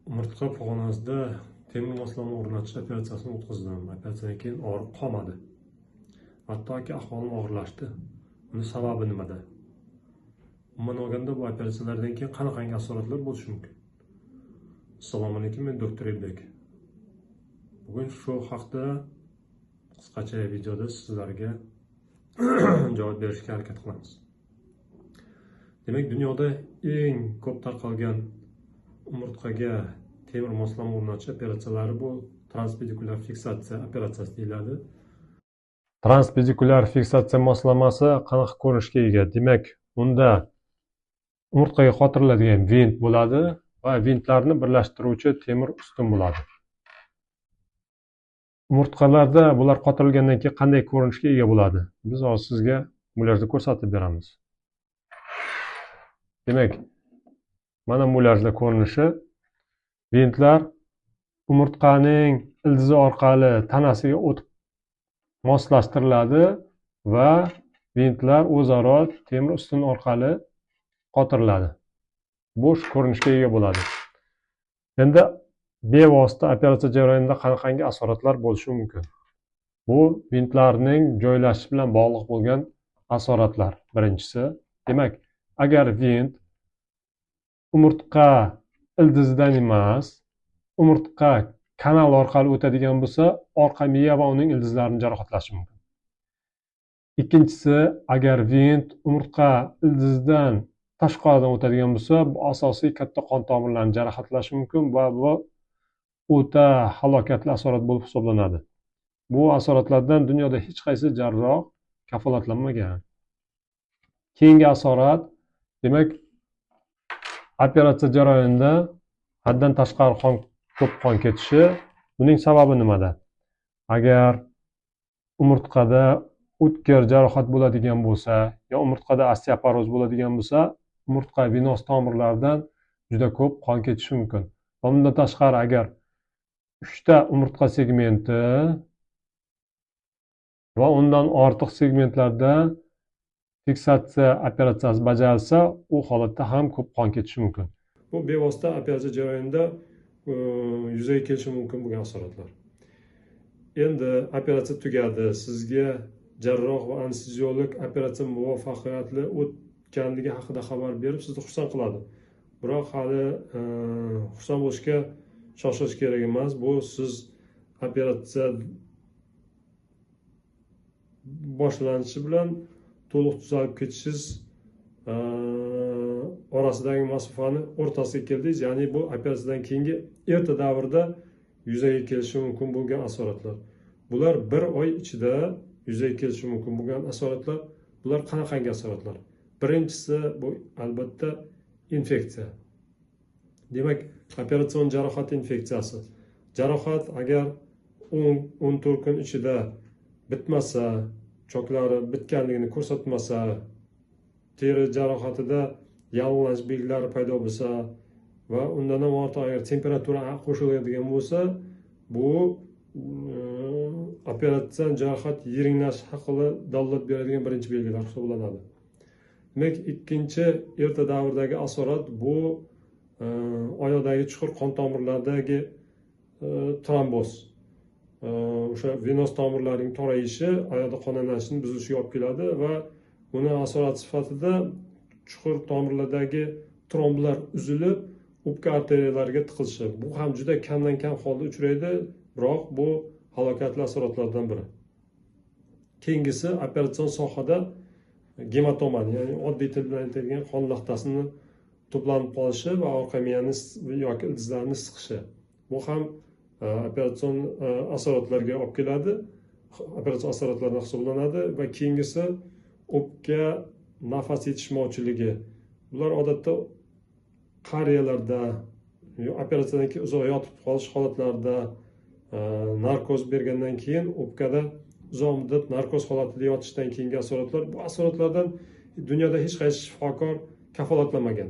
Umurtqa pog'onasida temir moslama o'rnatish operatsiyasini o'tkazdim. Operatsiyadan keyin og'riq qolmadi. Hattoki ahvolim og'irlashdi. Buning sababi nimada? Umuman olganda bu operatsiyalardan keyin qanaqangi asoratlar bo'lishi mumkin? Assalomu alaykum, men doktor Elbek. Bugun shu haqda qisqacha videoda sizlarga javob berishga harakat qilamiz. Demak, dunyoda eng ko'p tarqalgan umurtqaga temir moslama o'rnatish operatsiyalari bu transpedikulyar fiksatsiya operatsiyasi deyiladi. Transpedikulyar fiksatsiya moslamasi qanaqa ko'rinishga ega? Demak, unda umurtqaga qotiriladigan vint bo'ladi va vintlarni birlashtiruvchi temir ustun bo'ladi. Umurtqalarda bular qotirilgandan keyin qanday ko'rinishga ega bo'ladi? Biz hozir sizga mulyajda ko'rsatib beramiz. Demak, mana mulyajda ko'rinishi. Vintlar umurtqaning ildizi orqali tanasiga o'tib moslashtiriladi va vintlar o'zaro temir ustun orqali qotiriladi. Bo'sh ko'rinishga ega bo'ladi. Endi bevosita operatsiya jarayonida qanaqangi asoratlar bo'lishi mumkin? Bu vintlarning joylashishi bilan bog'liq bo'lgan asoratlar. Birinchisi, demak, agar vint umurtqa ildizidan emas, umurtqa kanal orqali o'tadigan bo'lsa, orqa miya va uning ildizlarini jarohatlashi mumkin. Ikkinchisi, agar vint umurtqa ildizidan tashqaridan o'tadigan bo'lsa, bu asosiy katta qon tomirlarini jarohatlashi mumkin va bu o'ta halokatli asorat bo'lib hisoblanadi. Bu asoratlardan dunyoda hech qaysi jarroh kafolatlanmagan. Keyingi asorat, demak, operatsiya jarayonida haddan tashqari ko'p qon ketishi. Buning sababi nimada? Agar umurtqada o'tkir jarohat bo'ladigan bo'lsa, yo umurtqada osteoporoz bo'ladigan bo'lsa, umurtqa venos tomirlaridan juda ko'p qon ketishi mumkin. Bundan tashqari, agar 3 ta umurtqa segmenti va undan ortiq segmentlarda fiksatsiya operatsiyasi bajarilsa, u holatda ham ko'p qon ketishi mumkin. Bu bevosita operatsiya jarayonida yuzaga kelishi mumkin bo'lgan asoratlar. Endi operatsiya tugadi, sizga jarroh va anesteziolog operatsiya muvaffaqiyatli o'tganligi haqida xabar berib, sizni xursand qiladi. Biroq hali xursand bo'lishga shoshish kerak emas. Bu siz operatsiya boshlanishi bilan to'liq tuzalib ketishingiz orasidagi masofani o'rtasiga keldingiz. Ya'ni bu operatsiyadan keyingi erta davrda yuzaga kelishi mumkin bo'lgan asoratlar. Bular 1 oy ichida yuzaga kelishi mumkin bo'lgan asoratlar. Bular qanaqangi asoratlar? Birinchisi bu albatta infeksiya. Demak, operatsion jarohat infeksiyasi. Jarohat agar 10-14 kun ichida bitmasa, choklari bitganligini ko'rsatmasa, teri jarohatida yallig'lanish belgilari paydo bo'lsa va undan ham ortiq agar temperatura qo'shiladigan bo'lsa, bu operatsion jarohat yiringlash haqida dalolat beradigan birinchi belgilar hisoblanadi. Demak, ikkinchi erta davrdagi asorat bu oyoqdagi chuqur qon tomirlaridagi tromboz. O'sha venos tomirlarning torayishi oyoqda qon aylanishini buzilishiga olib keladi va uni asorat sifatida chuqur tomirlardagi tromblar uzilib, o'pka arteriyalariga tiqilishi. Bu ham juda kamdan kam holda uchraydi, biroq bu halokatli asoratlardan biri. Keyingisi operatsion sohada gematomani, ya'ni oddiy til bilan aytilgan qon laxtasini to'planib qolishi va orqa miyani yoki ildizlarni siqishi. Bu ham operatsion asoratlarga olib keladi, operatsion asoratlardan hisoblanadi va keyingisi o'pka nafas yetishmovchiligi. Bular odatda qariyalarda, operatsiyadan keyin uzoq yotib qolish holatlarida, narkoz bergandan keyin o'pkada uzoq muddat narkoz holatida yotishdan keyingi asoratlar. Bu asoratlardan dunyoda hech qaysi shifokor kafolatlanmagan.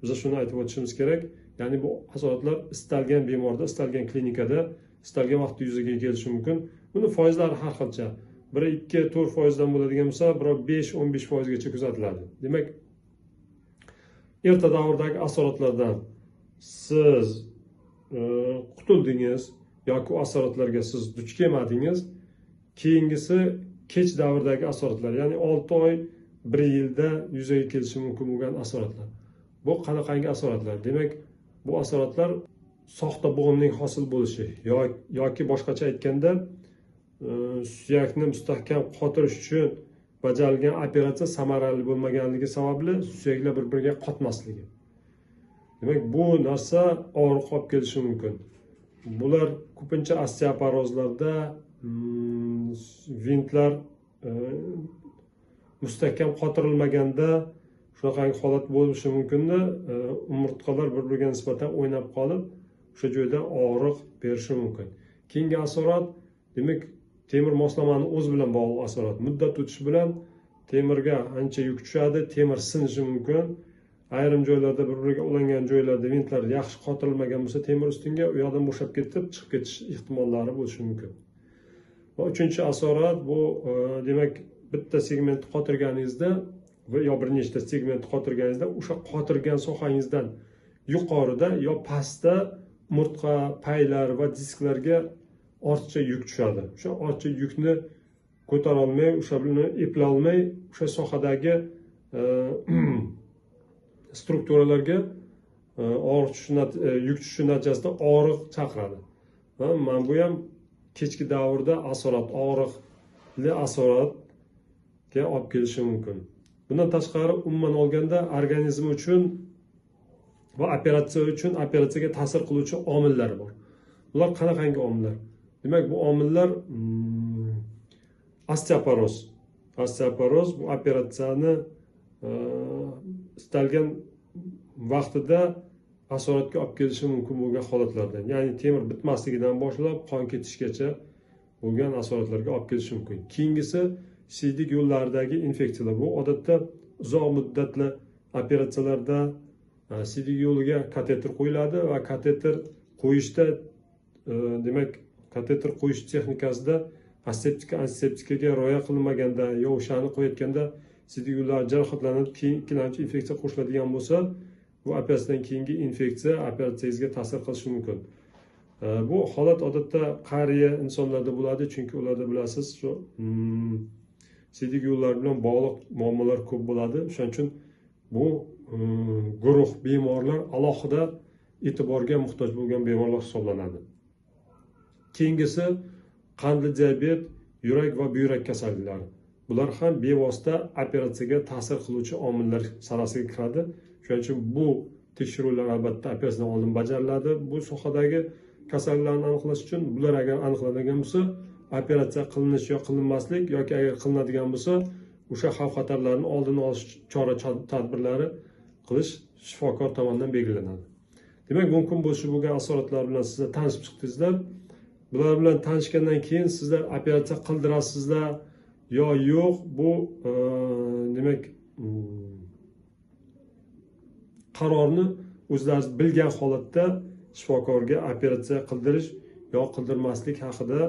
Biz shuni aytib o'tishimiz kerak. Ya'ni bu asoratlar istalgan bemorda, istalgan klinikada, istalgan vaqtda yuzaga kelishi mumkin. Buni foizlari har xilcha. 1-2-4% dan bo'ladigan bo'lsa, biroq 5-15% gacha kuzatiladi. Demak, erta davrdagi asoratlardan siz qutuldingiz yoki u asoratlarga siz duch kelmadingiz, keyingisi kech davrdagi asoratlar, ya'ni 6 oy 1 yilda yuzaga kelishi mumkin bo'lgan asoratlar. Bu qanaqangi asoratlar? Demak, bu asoratlar soxta bo'g'imning hosil bo'lishi yoki boshqacha aytganda suyakni mustahkam qotirish uchun bajarilgan operatsiya samarali bo'lmaganligi sababli suyaklar bir-biriga qotmasligi. Demak, bu narsa og'riq olib kelishi mumkin. Bular ko'pincha osteoporozlarda vintlar mustahkam qotirilmaganda shunaqangi holat bo'lishi mumkinda, umurtqalar bir-biriga nisbatan o'ynab qolib, o'sha joyda og'riq berishi mumkin. Keyingi asorat, demak, temir moslamani o'zi bilan bog'liq asorat. Muddat o'tishi bilan temirga ancha yuk tushadi, temir sinishi mumkin. Ayrim joylarda bir-biriga ulangan joylarda vintlar yaxshi qotirilmagan bo'lsa, temir ustunga u yoqdan bo'shab ketib, chiqib ketish ehtimollari bo'lishi mumkin. Va uchinchi asorat bu demak, bitta segmentni qotirganingizda yo bir nechta segmentni qotirganingizda o'sha qotirgan sohangizdan yuqorida yo pastda umurtqa, paylar va disklarga ortiqcha yuk tushadi. O'sha ortiqcha yukni ko'tara olmay, o'sha bilan eplay olmay, o'sha sohadagi strukturalarga yuk tushishi natijasida og'riq chaqiradi. Va mana bu ham kechki davrda asorat, og'riqli asoratga olib kelishi mumkin. Bundan tashqari, umuman olganda organizm uchun va operatsiyaga ta'sir qiluvchi omillar bor. Bular qanaqangi omillar? Demak, bu omillar osteoporoz. Osteoporoz bu operatsiyani istalgan vaqtida asoratga olib kelishi mumkin bo'lgan holatlardan. Ya'ni temir bitmasligidan boshlab qon ketishgacha bo'lgan asoratlarga olib kelishi mumkin. Keyingisi siydik yo'llaridagi infeksiyalar. Bu odatda uzoq muddatli operatsiyalarda siydik yo'liga kateter qo'yiladi va kateter qo'yishda demak, kateter qo'yish texnikasida antiseptikaga rioya qilinmaganda yo o'shani qo'yayotganda siydik yo'llar jarohatlanib, keyin ikkilamchi infeksiya qo'shiladigan bo'lsa, bu operatsiyadan keyingi infeksiya operatsiyangizga ta'sir qilishi mumkin. Bu holat odatda qariya insonlarda bo'ladi, chunki ularda bilasiz, shu siydik yo'llar bilan bog'liq muammolar ko'p bo'ladi. Shuning uchun bu guruh bemorlar alohida e'tiborga muhtoj bo'lgan bemorlar hisoblanadi. Keyingisi qandli diabet, yurak va buyrak kasalliklari. Bular ham bevosita operatsiyaga ta'sir qiluvchi omillar sarasiga kiradi. Shuning uchun bu tekshiruvlar albatta operatsiyadan oldin bajariladi. Bu sohadagi kasalliklarni aniqlash uchun bular agar aniqlanadigan bo'lsa, operatsiya qilinish yo qilinmaslik yoki agar qilinadigan bo'lsa, o'sha xavf-xatarlarni oldini olish chora-tadbirlari qilish shifokor tomonidan belgilanadi. Demak, mumkin bo'lishi bo'lgan asoratlar bilan sizlar tanishib chiqdingizlar. Bular bilan tanishgandan keyin sizlar operatsiya qildirasizlar yo yo'q, bu demak, qarorni o'zlaringiz bilgan holatda shifokorga operatsiya qildirish yo qildirmaslik haqida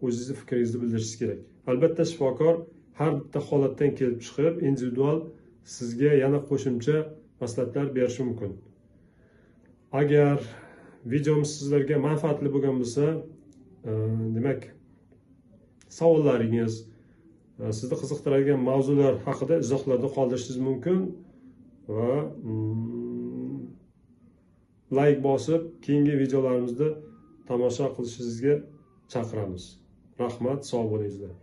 o'zingizni fikringizni bildirishingiz kerak. Albatta, shifokor har bitta holatdan kelib chiqib, individual sizga yana qo'shimcha maslahatlar berishi mumkin. Agar videomiz sizlarga manfaatli bo'lgan bo'lsa, demak, savollaringiz, sizni qiziqtiradigan mavzular haqida izohlarda qoldirishingiz mumkin va like bosib, keyingi videolarimizda tomosha qilishingizga chaqiramiz. Rahmat, sog' bo'lingizlar.